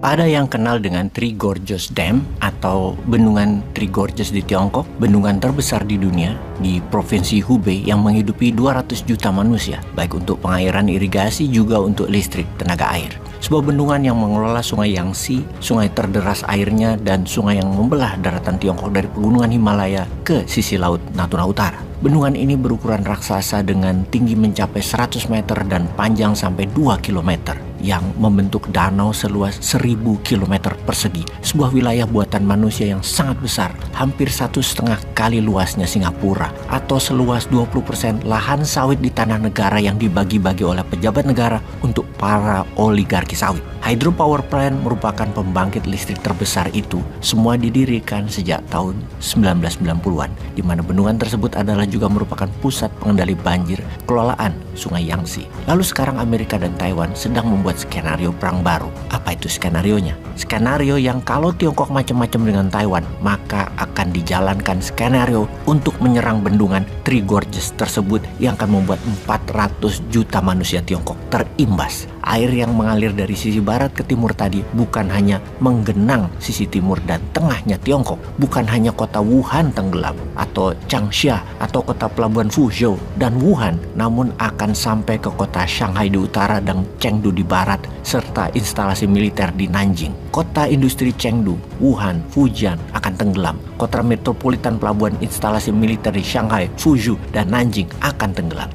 Ada yang kenal dengan Three Gorges Dam atau Bendungan Three Gorges di Tiongkok, bendungan terbesar di dunia di Provinsi Hubei yang menghidupi 200 juta manusia, baik untuk pengairan irigasi juga untuk listrik tenaga air. Sebuah bendungan yang mengelola sungai Yangtze, sungai terderas airnya, dan sungai yang membelah daratan Tiongkok dari pegunungan Himalaya ke sisi laut Natuna Utara. Bendungan ini berukuran raksasa dengan tinggi mencapai 100 meter dan panjang sampai 2 kilometer yang membentuk danau seluas 1000 km persegi. Sebuah wilayah buatan manusia yang sangat besar, hampir 1,5 kali luasnya Singapura, atau seluas 20% lahan sawit di tanah negara yang dibagi-bagi oleh pejabat negara untuk para oligarki sawit. Hydropower plant merupakan pembangkit listrik terbesar itu, semua didirikan sejak tahun 1990-an, di mana bendungan tersebut adalah juga merupakan pusat pengendali banjir kelolaan Sungai Yangtze. Lalu sekarang Amerika dan Taiwan sedang membuat skenario perang baru. Apa itu skenarionya? Skenario yang kalau Tiongkok macam-macam dengan Taiwan, maka akan dijalankan skenario untuk menyerang bendungan Three Gorges tersebut yang akan membuat 400 juta manusia Tiongkok terimbas. Air yang mengalir dari sisi barat ke timur tadi bukan hanya menggenang sisi timur dan tengahnya Tiongkok, bukan hanya kota Wuhan tenggelam atau Changsha atau kota pelabuhan Fuzhou dan Wuhan, namun akan sampai ke kota Shanghai di utara dan Chengdu di barat serta instalasi militer di Nanjing. Kota industri Chengdu, Wuhan, Fujian akan tenggelam. Kota metropolitan pelabuhan instalasi militer di Shanghai, Fuzhou dan Nanjing akan tenggelam.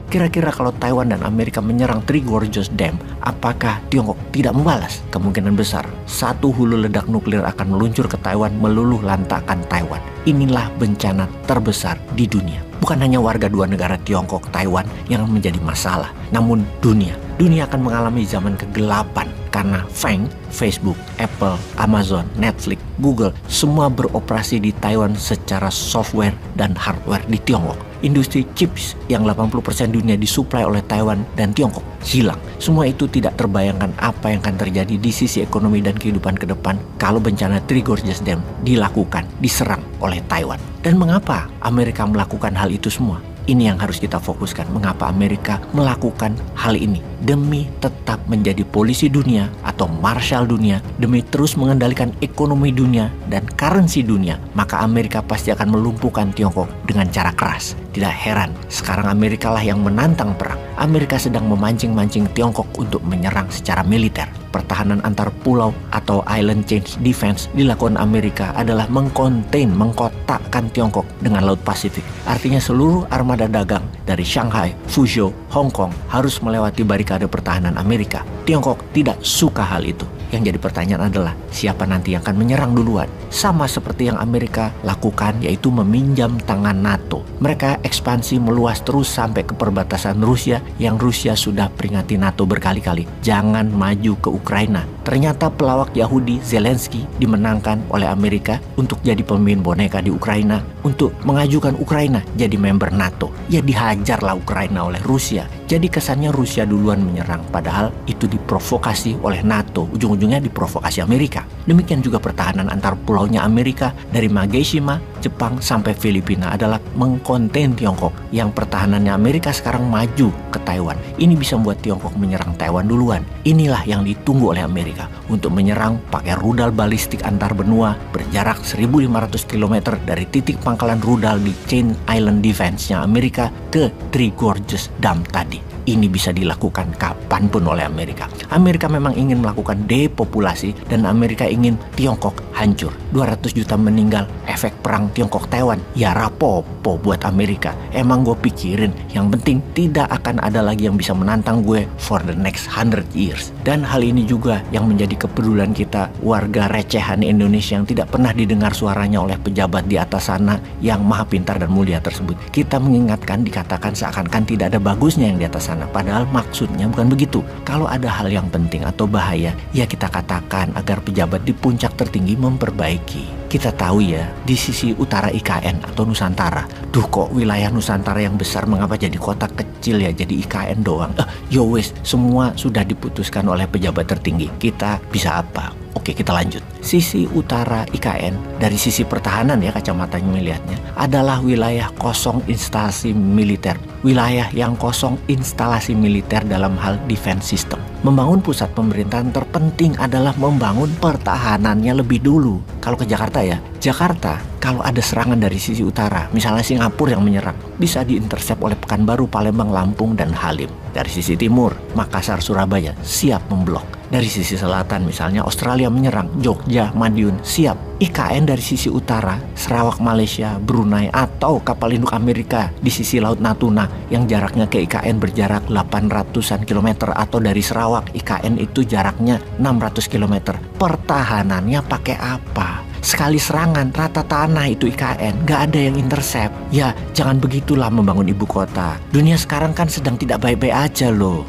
Kira-kira kalau Taiwan dan Amerika menyerang Three Gorges Dam, apakah Tiongkok tidak membalas? Kemungkinan besar, satu hulu ledak nuklir akan meluncur ke Taiwan meluluh lantakkan Taiwan. Inilah bencana terbesar di dunia. Bukan hanya warga dua negara Tiongkok, Taiwan yang menjadi masalah, namun dunia. Dunia akan mengalami zaman kegelapan karena FANG, Facebook, Apple, Amazon, Netflix, Google, semua beroperasi di Taiwan secara software dan hardware di Tiongkok. Industri chips yang 80% dunia disuplai oleh Taiwan dan Tiongkok hilang. Semua itu tidak terbayangkan apa yang akan terjadi di sisi ekonomi dan kehidupan ke depan kalau bencana Three Gorges Dam dilakukan, diserang oleh Taiwan. Dan mengapa Amerika melakukan hal itu semua? Ini yang harus kita fokuskan, mengapa Amerika melakukan hal ini. Demi tetap menjadi polisi dunia atau marshal dunia, demi terus mengendalikan ekonomi dunia dan currency dunia, maka Amerika pasti akan melumpuhkan Tiongkok dengan cara keras. Tidak heran, sekarang Amerika lah yang menantang perang. Amerika sedang memancing-mancing Tiongkok untuk menyerang secara militer. Pertahanan antar pulau atau island chain defense dilakukan Amerika adalah mengkotakkan Tiongkok dengan Laut Pasifik. Artinya seluruh armada dagang dari Shanghai, Fuzhou, Hong Kong harus melewati barikade pertahanan Amerika. Tiongkok tidak suka hal itu. Yang jadi pertanyaan adalah siapa nanti yang akan menyerang duluan? Sama seperti yang Amerika lakukan, yaitu meminjam tangan NATO. Mereka ekspansi meluas terus sampai ke perbatasan Rusia yang Rusia sudah peringati NATO berkali-kali. Jangan maju ke Ukraina. Ternyata pelawak Yahudi Zelensky dimenangkan oleh Amerika untuk jadi pemimpin boneka di Ukraina untuk mengajukan Ukraina jadi member NATO. Ya dihajarlah Ukraina oleh Rusia. Jadi kesannya Rusia duluan menyerang, padahal itu diprovokasi oleh NATO. Ujung-ujungnya diprovokasi Amerika. Demikian juga pertahanan antar pulaunya Amerika dari Mageshima, Jepang sampai Filipina adalah mengkonten Tiongkok yang pertahanannya Amerika sekarang maju ke Taiwan. Ini bisa membuat Tiongkok menyerang Taiwan duluan. Inilah yang ditunggu oleh Amerika untuk menyerang pakai rudal balistik antar benua berjarak 1.500 km dari titik pangkalan rudal di Chain Island Defense-nya Amerika ke Three Gorges Dam tadi. Ini bisa dilakukan kapanpun oleh Amerika. Amerika memang ingin melakukan depopulasi dan Amerika ingin Tiongkok hancur. 200 juta meninggal, efek perang Tiongkok-Taiwan. Ya rapopo buat Amerika. Emang gue pikirin, yang penting tidak akan ada lagi yang bisa menantang gue for the next 100 years. Dan hal ini juga yang menjadi kepedulian kita, warga recehan Indonesia yang tidak pernah didengar suaranya oleh pejabat di atas sana yang maha pintar dan mulia tersebut. Kita mengingatkan, dikatakan seakan-akan tidak ada bagusnya yang di atas sana. sana. Padahal maksudnya bukan begitu. Kalau ada hal yang penting atau bahaya, ya kita katakan agar pejabat di puncak tertinggi memperbaiki. Kita tahu ya, di sisi utara IKN atau Nusantara, duh kok wilayah Nusantara yang besar mengapa jadi kota kecil ya, jadi IKN doang. Yo wes, semua sudah diputuskan oleh pejabat tertinggi. Kita bisa apa? Oke, kita lanjut. Sisi utara IKN dari sisi pertahanan ya, kacamatanya melihatnya adalah wilayah kosong instalasi militer. Wilayah yang kosong instalasi militer dalam hal defense system. Membangun pusat pemerintahan terpenting adalah membangun pertahanannya lebih dulu. Kalau ke Jakarta ya, Jakarta kalau ada serangan dari sisi utara, misalnya Singapura yang menyerang, bisa diintersep oleh Pekanbaru, Palembang, Lampung, dan Halim. Dari sisi timur, Makassar, Surabaya siap memblok. Dari sisi selatan misalnya Australia menyerang, Jogja, Madiun siap. IKN dari sisi utara, Sarawak Malaysia, Brunei, atau kapal induk Amerika di sisi Laut Natuna yang jaraknya ke IKN berjarak 800-an kilometer, atau dari Sarawak IKN itu jaraknya 600 kilometer. Pertahanannya pakai apa? Sekali serangan rata tanah itu IKN, gak ada yang intercept. Ya jangan begitulah membangun ibu kota. Dunia sekarang kan sedang tidak baik-baik aja loh.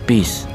Peace.